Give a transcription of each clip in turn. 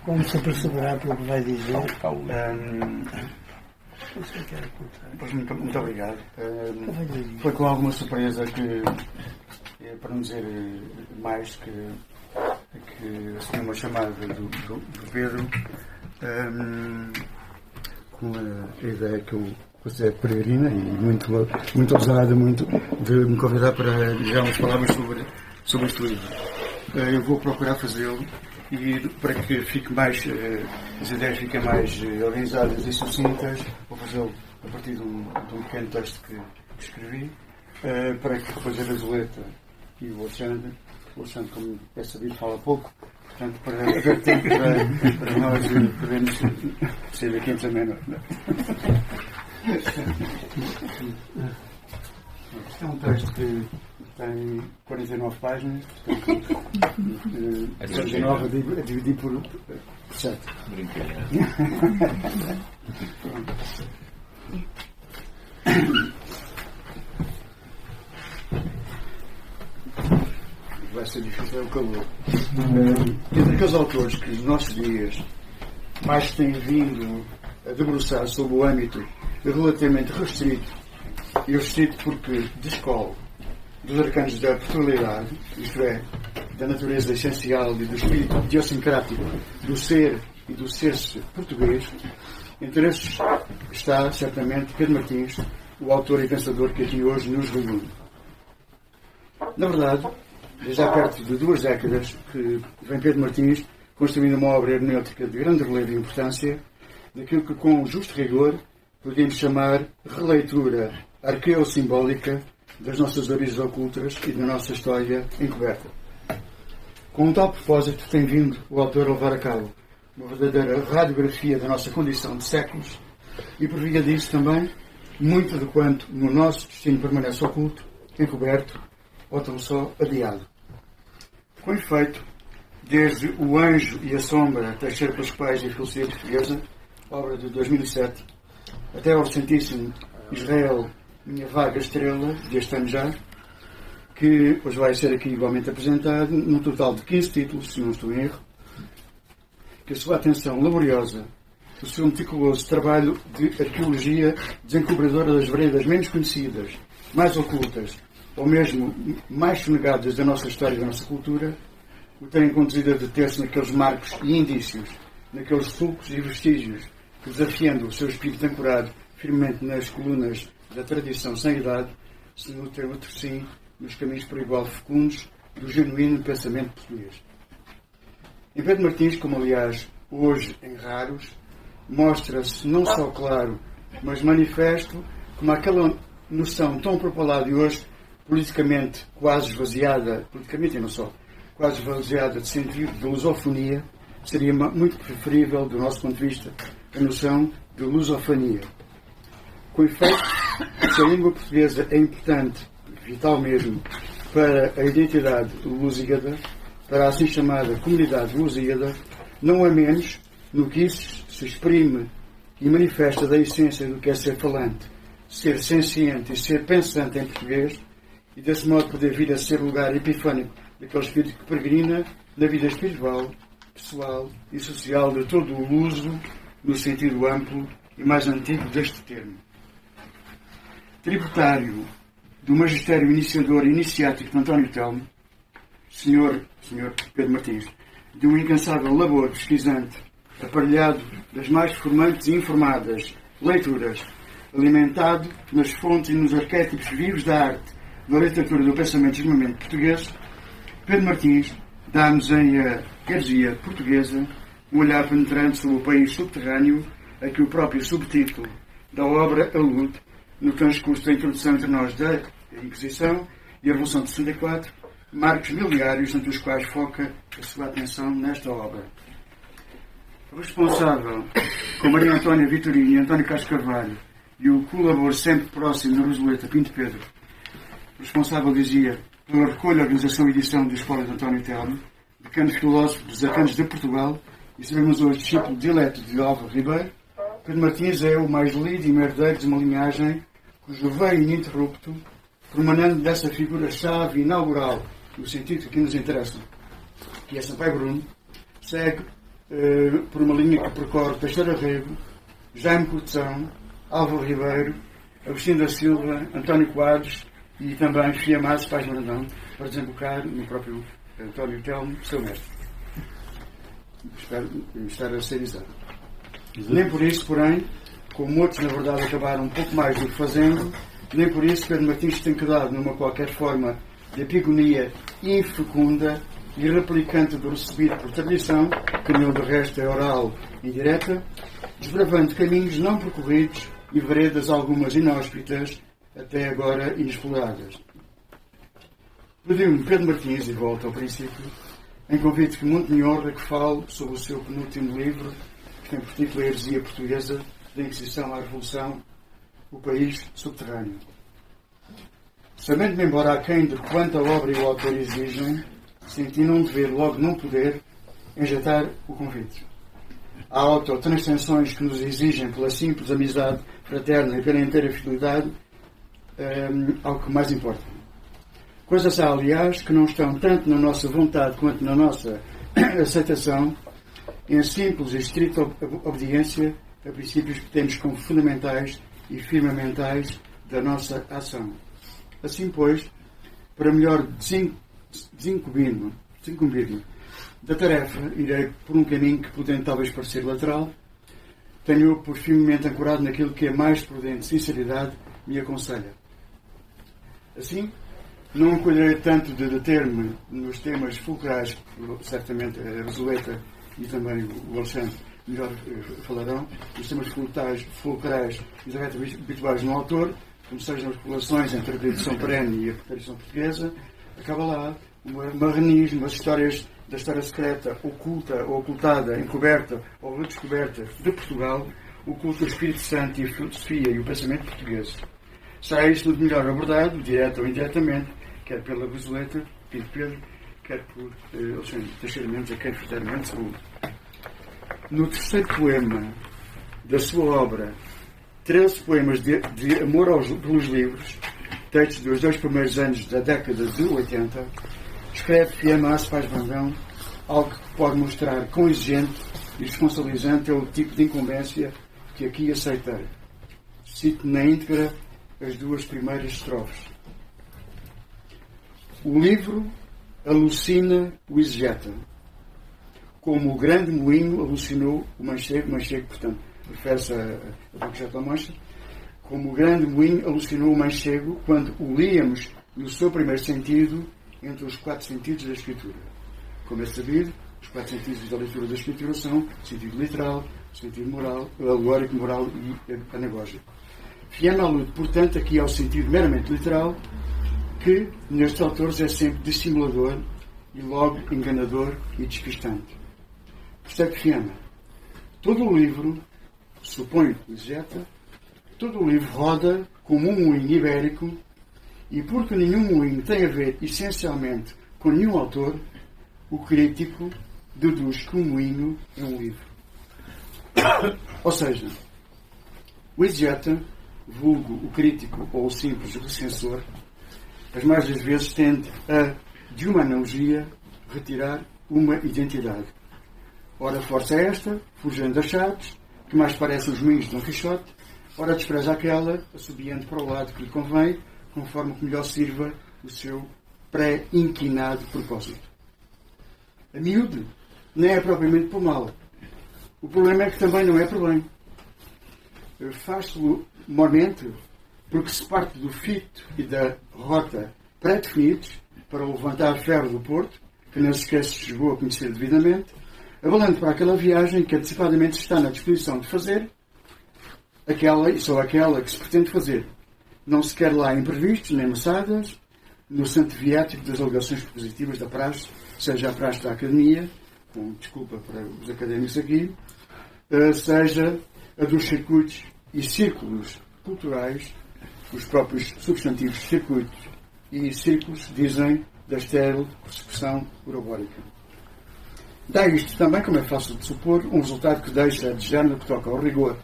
Como se perceberá pelo que vai dizer. Pois muito obrigado. Foi com alguma surpresa que, para não dizer mais, que assumi uma chamada do Pedro, com a ideia que eu considero peregrina e muito ousada, de me convidar para dizer umas palavras sobre este livro. Eu vou procurar fazê-lo e para que as ideias fiquem mais organizadas e sucintas, vou fazê-lo a partir de um pequeno texto que escrevi, para que depois a Gasoleta e o Alexandre, como é sabido, fala pouco, portanto, para haver tempo para nós podermos sair daqui em meia-noite. Este é um texto que tem 49 páginas, portanto, 49 a dividir por 7. Vai ser difícil, é o calor. Entre aqueles autores que nos nossos dias mais têm vindo a debruçar sobre o âmbito relativamente restrito, e restrito porque descolo dos arcanos da personalidade, isto é, da natureza essencial e do espírito idiosincrático do ser e do ser-se português, entre esses está certamente Pedro Martins, o autor e pensador que aqui hoje nos reúne. Na verdade, desde há perto de 2 décadas que vem Pedro Martins construindo uma obra hermenêutica de grande relevo e importância, daquilo que com justo rigor podemos chamar releitura arqueossimbólica das nossas origens ocultas e da nossa história encoberta. Com um tal propósito tem vindo o autor a levar a cabo uma verdadeira radiografia da nossa condição de séculos e por via disso também muito de quanto no nosso destino permanece oculto, encoberto ou tão só adiado. Com efeito, desde O Anjo e a Sombra, Teixeira Pascoais e Filosofia Portuguesa, obra de 2007, até ao recentíssimo Israel, Minha Vaga Estrela, deste ano já, que hoje vai ser aqui igualmente apresentado, num total de 15 títulos, se não estou em erro, que a sua atenção laboriosa, o seu meticuloso trabalho de arqueologia desencobridora das veredas menos conhecidas, mais ocultas, ou mesmo mais sonegadas da nossa história e da nossa cultura, o têm conduzido a deter-se naqueles marcos e indícios, naqueles sulcos e vestígios, que, desafiando o seu espírito ancorado firmemente nas colunas da tradição sem idade, se nutrem outro sim nos caminhos por igual fecundos do genuíno pensamento português. Em Pedro Martins, como aliás hoje em raros, mostra-se não só claro, mas manifesto, como aquela noção tão propalada e hoje politicamente quase esvaziada, politicamente e não só, quase esvaziada de sentido de lusofonia, seria muito preferível, do nosso ponto de vista, a noção de lusofonia. Com efeito, se a língua portuguesa é importante, vital mesmo, para a identidade lusíada, para a assim chamada comunidade lusíada, não é menos no que isso se exprime e manifesta da essência do que é ser falante, ser senciente e ser pensante em português, e desse modo poder vir a ser lugar epifânico daquele espírito que peregrina na vida espiritual, pessoal e social de todo o luso, no sentido amplo e mais antigo deste termo. Tributário do magistério iniciador e iniciático de António Telmo, Senhor Pedro Martins, de um incansável labor pesquisante, aparelhado das mais formantes e informadas leituras, alimentado nas fontes e nos arquétipos vivos da arte, da literatura e do pensamento genuinamente português, Pedro Martins dá-nos em A Heresia Portuguesa um olhar penetrante sobre o país subterrâneo a que o próprio subtítulo da obra alude no transcurso da introdução entre nós da Inquisição e a Revolução de 64, marcos miliários entre os quais foca a sua atenção nesta obra. Responsável, com Maria Antónia Vitorino e António Carlos Carvalho, e o colaborador sempre próximo da Rosoleta Pinto Pedro, responsável, dizia, pela recolha, organização e edição do Espólio de António Telmo, decano filósofo dos arcanos de Portugal, e sabemos hoje discípulo dileto de Álvaro Ribeiro, Pedro Martins é o mais lido e herdeiro de uma linhagem cujo veio ininterrupto, permanente dessa figura-chave inaugural, no sentido que nos interessa, que é Sampaio Bruno, segue por uma linha que percorre Teixeira Rego, Jaime Cortesão, Álvaro Ribeiro, Agostinho da Silva, António Quadros e também Fiamás Paz Brandão, para desembocar no próprio António Telmo, seu mestre. Espero estar a ser exato. Nem por isso, porém, como outros na verdade acabaram um pouco mais do que fazendo, nem por isso Pedro Martins tem quedado numa qualquer forma de epigonia infecunda e replicante do recebido por tradição, que não de resto é oral e direta, desbravando caminhos não percorridos e veredas algumas inóspitas, até agora inexploradas. Pediu-me Pedro Martins, e volta ao princípio, em convite que muito me honra que fale sobre o seu penúltimo livro, que tem por título A Heresia Portuguesa, da Inquisição à Revolução, o País Subterrâneo. Sabendo-me embora aquém de quanto a obra e o autor exigem, senti não dever, logo não poder, enjetar o convite. Há autotranscensões que nos exigem pela simples amizade fraterna e pela inteira fidelidade ao que mais importa. Coisas há, aliás, que não estão tanto na nossa vontade quanto na nossa aceitação, em simples e estrita obediência a princípios que temos como fundamentais e firmamentais da nossa ação. Assim, pois, para melhor desincumbir-me da tarefa, irei por um caminho que, podendo talvez parecer lateral, tenho por firmemente ancorado naquilo que a mais prudente sinceridade me aconselha. Assim, não colherei tanto de deter-me nos temas fulcrais, certamente a Rosoleta e também o Alexandre melhor falarão, os temas fulcrais e habituais no autor, como sejam as relações entre a tradição perene e a tradição portuguesa, acaba lá um marranismo, umas histórias da história secreta, oculta ou ocultada, encoberta ou redescoberta de Portugal, o culto do Espírito Santo e a filosofia e o pensamento português. Será isto tudo melhor abordado, direto ou indiretamente, quer pela Rosoleta, Pedro, quer por Alexandre Teixeira Mendes, a quem futuramente saúde. No terceiro poema da sua obra, 13 poemas de amor pelos livros, textos dos 2 primeiros anos da década de 80, escreve Fiamás Paz Brandão algo que pode mostrar quão exigente e responsabilizante é o tipo de incumbência que aqui aceitei. Cito na íntegra as 2 primeiras estrofes. O livro alucina o exegeta, como o grande moinho alucinou o manchego, portanto, refere-se a Dom Quixote da Mancha, como o grande moinho alucinou o manchego quando o líamos no seu primeiro sentido entre os 4 sentidos da Escritura. Como é sabido, os 4 sentidos da leitura da Escritura são o sentido literal, o sentido moral, o alegórico, moral e anagógico. Fiando alude, portanto, aqui ao sentido meramente literal, que nestes autores é sempre dissimulador e logo enganador e despistante. Percebe Fiamma? Todo o livro, suponho que exegeta, todo o livro roda como um moinho ibérico, e porque nenhum moinho tem a ver essencialmente com nenhum autor, o crítico deduz que um moinho é um livro. Ou seja, o exegeta, vulgo o crítico ou o simples recensor, as mais das vezes tende a, de uma analogia, retirar uma identidade. Ora força esta, fugindo das chaves, que mais parecem os moinhos de Dom Quixote, ora despreza aquela, assobiando para o lado que lhe convém, conforme que melhor sirva o seu pré-inquinado propósito. A miúde nem é propriamente por mal. O problema é que também não é por bem. Faz-se mormente porque se parte do fito e da rota pré-definidos para o levantar ferro do Porto, que não se esquece se chegou a conhecer devidamente, avalando para aquela viagem que antecipadamente está na disposição de fazer, aquela e só aquela que se pretende fazer. Não se quer lá imprevistos nem maçadas, no santo viático das alegações positivas da praxe, seja a praxe da academia, com desculpa para os académicos aqui, seja a dos circuitos e círculos culturais, os próprios substantivos circuitos e círculos dizem da estéril percepção urobórica. Dá isto também, como é fácil de supor, um resultado que deixa a desejar no que toca ao rigor,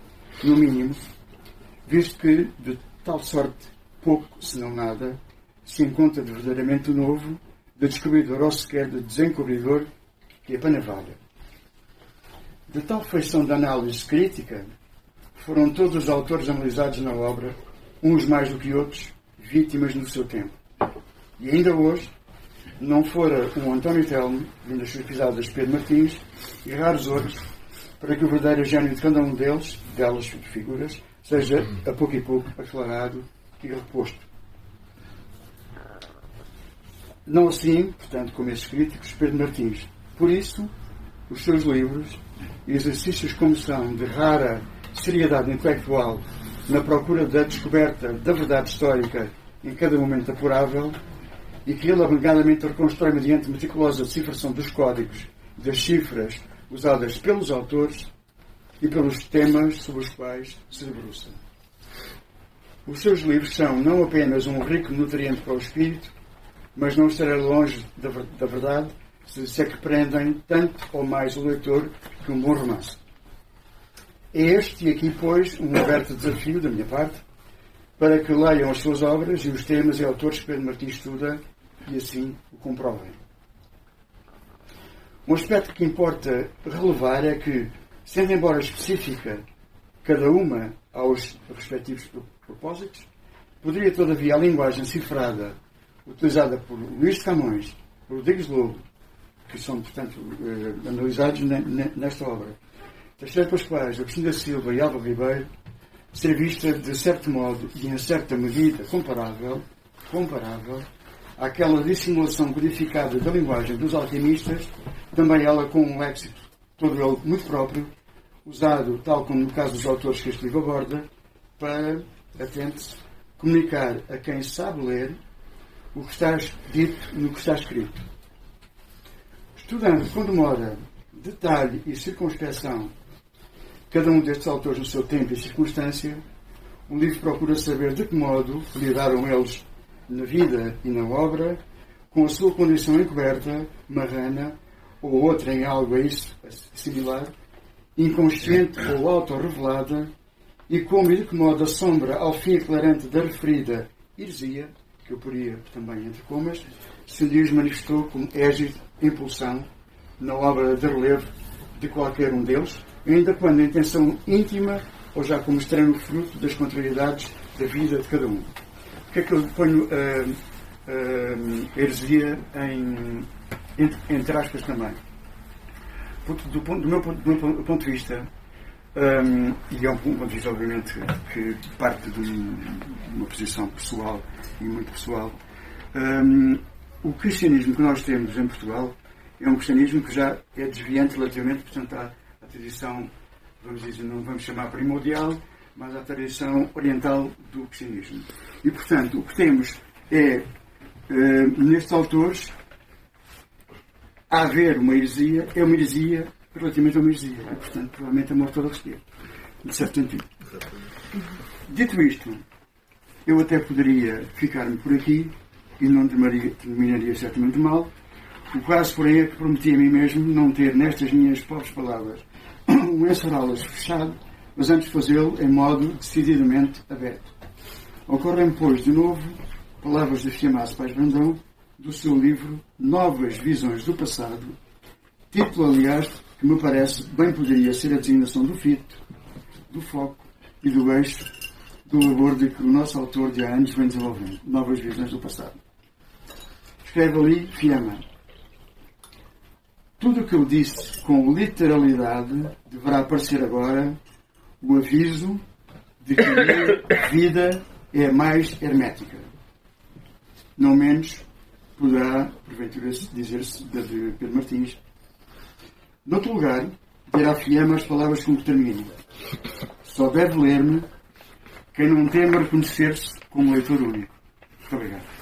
no mínimo, visto que, de tal sorte, pouco, se não nada, se encontra de verdadeiramente novo, de descobridor ou sequer de desencobridor, que é panavada. De tal feição de análise crítica, foram todos os autores analisados na obra, uns mais do que outros, vítimas no seu tempo. E ainda hoje, não fora um António Telmo, vindo as suas pisadas de Pedro Martins, e raros outros, para que o verdadeiro gênio de cada um delas figuras, seja a pouco e pouco aclarado e reposto. Não assim, portanto, como esses críticos, Pedro Martins. Por isso, os seus livros, exercícios como são de rara seriedade intelectual na procura da descoberta da verdade histórica em cada momento apurável, e que ele abnegadamente reconstrói mediante meticulosa decifração dos códigos, das cifras usadas pelos autores e pelos temas sobre os quais se debruça. Os seus livros são não apenas um rico nutriente para o espírito, mas não estarei longe da verdade se é que prendem tanto ou mais o leitor que um bom romance. É este e aqui, pois, um aberto desafio da minha parte para que leiam as suas obras e os temas e autores que Pedro Martins estuda e assim o comprovem. Um aspecto que importa relevar é que, sendo embora específica cada uma aos respectivos propósitos, poderia todavia a linguagem cifrada utilizada por Luís de Camões, por Rodrigues Lobo, que são, portanto, analisados nesta obra, Teixeira Pascoais, Agostinho da Silva e Álvaro Ribeiro, ser vista de certo modo e em certa medida comparável àquela dissimulação codificada da linguagem dos alquimistas, também ela com um léxico todo ele muito próprio, usado, tal como no caso dos autores que este livro aborda, para, atente-se, comunicar a quem sabe ler o que está dito no que está escrito. Estudando com demora, detalhe e circunspeção cada um destes autores no seu tempo e circunstância, o livro procura saber de que modo lidaram eles na vida e na obra com a sua condição encoberta, marrana, ou outra em algo a isso similar, inconsciente ou autorrevelada, e como e de que modo a sombra ao fim eclarante da referida heresia, que eu poria também entre comas, se lhes manifestou como égide, impulsão, na obra de relevo de qualquer um deles, ainda quando a intenção íntima ou já como estranho fruto das contrariedades da vida de cada um. Porque é que eu ponho a heresia entre aspas também? Porque do meu ponto de vista, e é um ponto de vista obviamente que parte de uma posição pessoal e muito pessoal, o cristianismo que nós temos em Portugal é um cristianismo que já é desviante relativamente, portanto, à tradição, vamos dizer, não vamos chamar primordial, mas à tradição oriental do cristianismo. E, portanto, o que temos é, nestes autores, a haver uma heresia, é uma heresia relativamente a uma heresia. E, portanto, provavelmente a morte toda a respeito, de certo sentido. Dito isto, eu até poderia ficar-me por aqui e não terminaria certamente mal. O caso, porém, é que prometi a mim mesmo não ter nestas minhas pobres palavras um encerrá-las fechado, mas antes fazê-lo em modo decididamente aberto. Ocorrem, pois, de novo, palavras de Fiammazo Paz Brandão, do seu livro Novas Visões do Passado, título, aliás, que me parece bem poderia ser a designação do fito, do foco e do eixo do labor de que o nosso autor de há anos vem desenvolvendo. Novas Visões do Passado. Escreve ali Fiamma. Tudo o que eu disse com literalidade deverá aparecer agora o aviso de que a minha vida é mais hermética. Não menos poderá, porventura, dizer-se de Pedro Martins. Noutro lugar, dirá Fiamma as palavras com que termino. Só deve ler-me quem não teme reconhecer-se como leitor único. Muito obrigado.